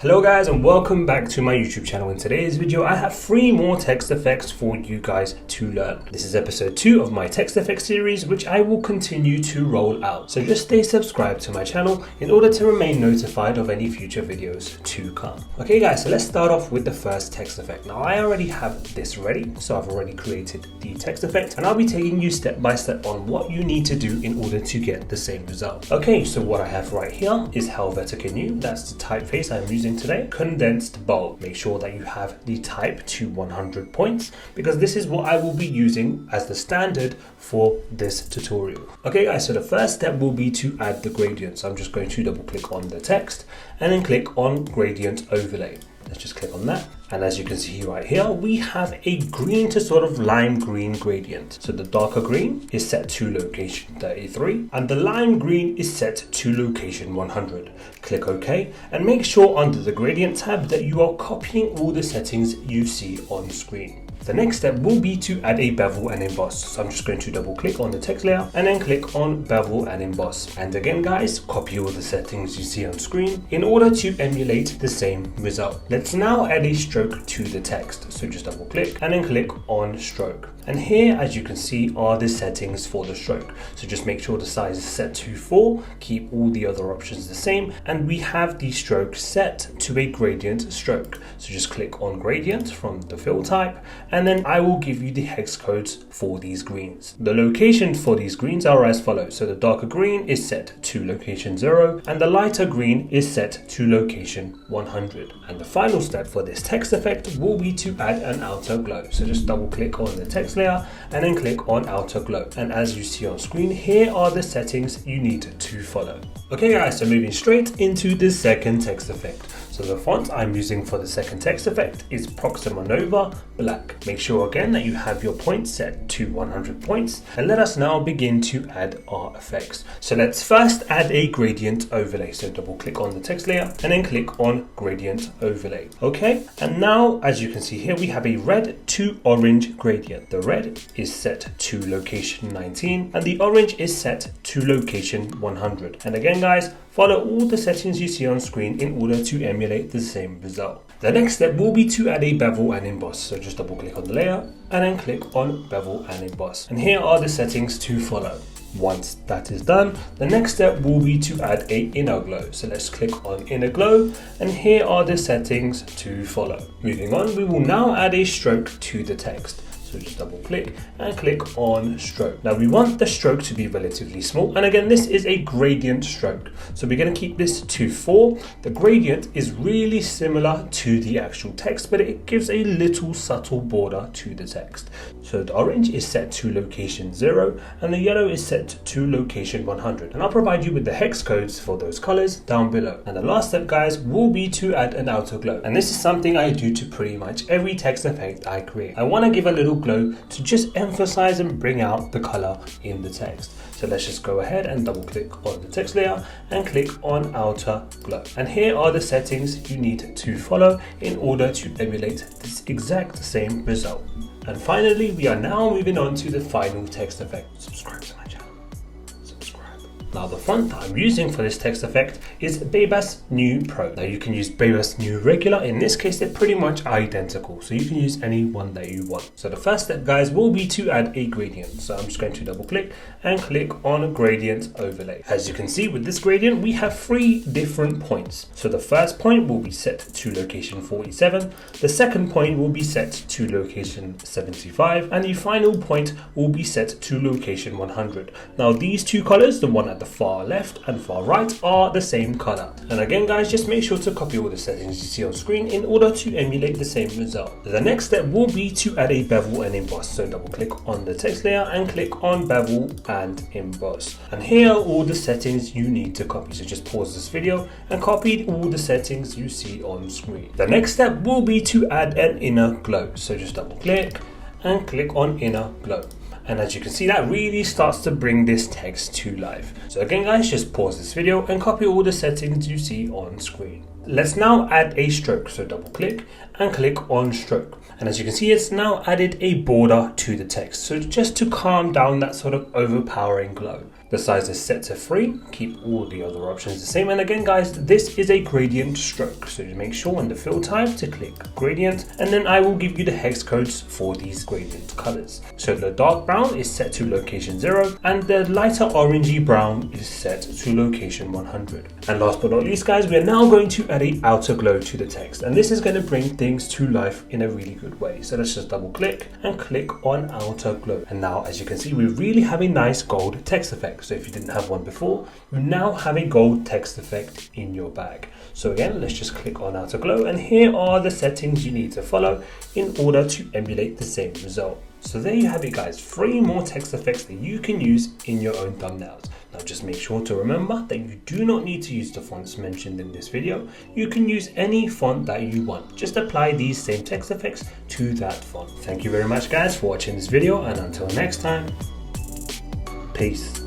Hello guys and welcome back to my YouTube channel. In today's video I have 3 more text effects for you guys to learn. This is episode 2 of my text effects series, which I will continue to roll out. So just stay subscribed to my channel in order to remain notified of any future videos to come. Okay guys, so let's start off with the first text effect. Now I already have this ready, so I've already created the text effect and I'll be taking you step by step on what you need to do in order to get the same result. Okay, so what I have right here is Helvetica Neue. That's the typeface I'm using today. Condensed bold. Make sure that you have the type to 100 points because this is what I will be using as the standard for this tutorial. Okay guys, so the first step will be to add the gradient. So I'm just going to double click on the text and then click on gradient overlay. Let's just click on that. And as you can see right here, we have a green to sort of lime green gradient. So the darker green is set to location 33 and the lime green is set to location 100. Click OK and make sure under the gradient tab that you are copying all the settings you see on screen. The next step will be to add a bevel and emboss. So I'm just going to double click on the text layer and then click on bevel and emboss. And again guys, copy all the settings you see on screen in order to emulate the same result. Let's now add a stroke to the text. So just double click and then click on stroke. And here, as you can see, are the settings for the stroke. So just make sure the size is set to 4, keep all the other options the same, and we have the stroke set to a gradient stroke. So just click on gradient from the fill type, and then I will give you the hex codes for these greens. The locations for these greens are as follows. So the darker green is set to location 0, and the lighter green is set to location 100. And the final step for this text effect will be to add an outer glow. So just double click on the text layer and then click on outer glow, and as you see on screen, here are the settings you need to follow. Okay guys, so moving straight into the second text effect. So the font I'm using for the second text effect is Proxima Nova Black. Make sure again that you have your points set to 100 points, and let us now begin to add our effects. So let's first add a gradient overlay. So double click on the text layer and then click on gradient overlay. Okay, and now as you can see here, we have a red to orange gradient. The red is set to location 19 and the orange is set to location 100. And again guys, follow all the settings you see on screen in order to emulate the same result. The next step will be to add a bevel and emboss. So just double click on the layer and then click on bevel and emboss. And here are the settings to follow. Once that is done, the next step will be to add a inner glow. So let's click on inner glow and here are the settings to follow. Moving on, we will now add a stroke to the text. So just double click and click on stroke. Now we want the stroke to be relatively small. And again, this is a gradient stroke. So we're going to keep this to 4. The gradient is really similar to the actual text, but it gives a little subtle border to the text. So the orange is set to location 0 and the yellow is set to location 100. And I'll provide you with the hex codes for those colors down below. And the last step guys will be to add an outer glow. And this is something I do to pretty much every text effect I create. I want to give a little glow to just emphasize and bring out the color in the text. So let's just go ahead and double click on the text layer and click on outer glow. And here are the settings you need to follow in order to emulate this exact same result. And finally, we are now moving on to the final text effect. Subscribe to my channel. Now the font that I'm using for this text effect is Bebas Neue Pro. Now you can use Bebas Neue Regular. In this case, they're pretty much identical. So you can use any one that you want. So the first step guys will be to add a gradient. So I'm just going to double click and click on a gradient overlay. As you can see with this gradient, we have 3 different points. So the first point will be set to location 47. The second point will be set to location 75. And the final point will be set to location 100. Now these 2 colors, the one at the far left and far right, are the same color. And again guys, just make sure to copy all the settings you see on screen in order to emulate the same result. The next step will be to add a bevel and emboss. So double click on the text layer and click on bevel and emboss. And here are all the settings you need to copy. So just pause this video and copy all the settings you see on screen. The next step will be to add an inner glow. So just double click and click on inner glow. And as you can see, that really starts to bring this text to life. So again guys, just pause this video and copy all the settings you see on screen. Let's now add a stroke. So double click and click on stroke. And as you can see, it's now added a border to the text. So just to calm down that sort of overpowering glow. The size is set to 3, keep all the other options the same. And again guys, this is a gradient stroke, so you make sure in the fill type to click gradient, and then I will give you the hex codes for these gradient colors. So the dark brown is set to location 0, and the lighter orangey brown is set to location 100. And last but not least guys, we are now going to add a outer glow to the text, and this is going to bring things to life in a really good way. So let's just double click and click on outer glow, and now as you can see, we really have a nice gold text effect. So if you didn't have one before, you now have a gold text effect in your bag. So again, let's just click on outer glow, and here are the settings you need to follow in order to emulate the same result. So there you have it guys, 3 more text effects that you can use in your own thumbnails. Now just make sure to remember that you do not need to use the fonts mentioned in this video. You can use any font that you want. Just apply these same text effects to that font. Thank you very much guys for watching this video, and until next time, peace.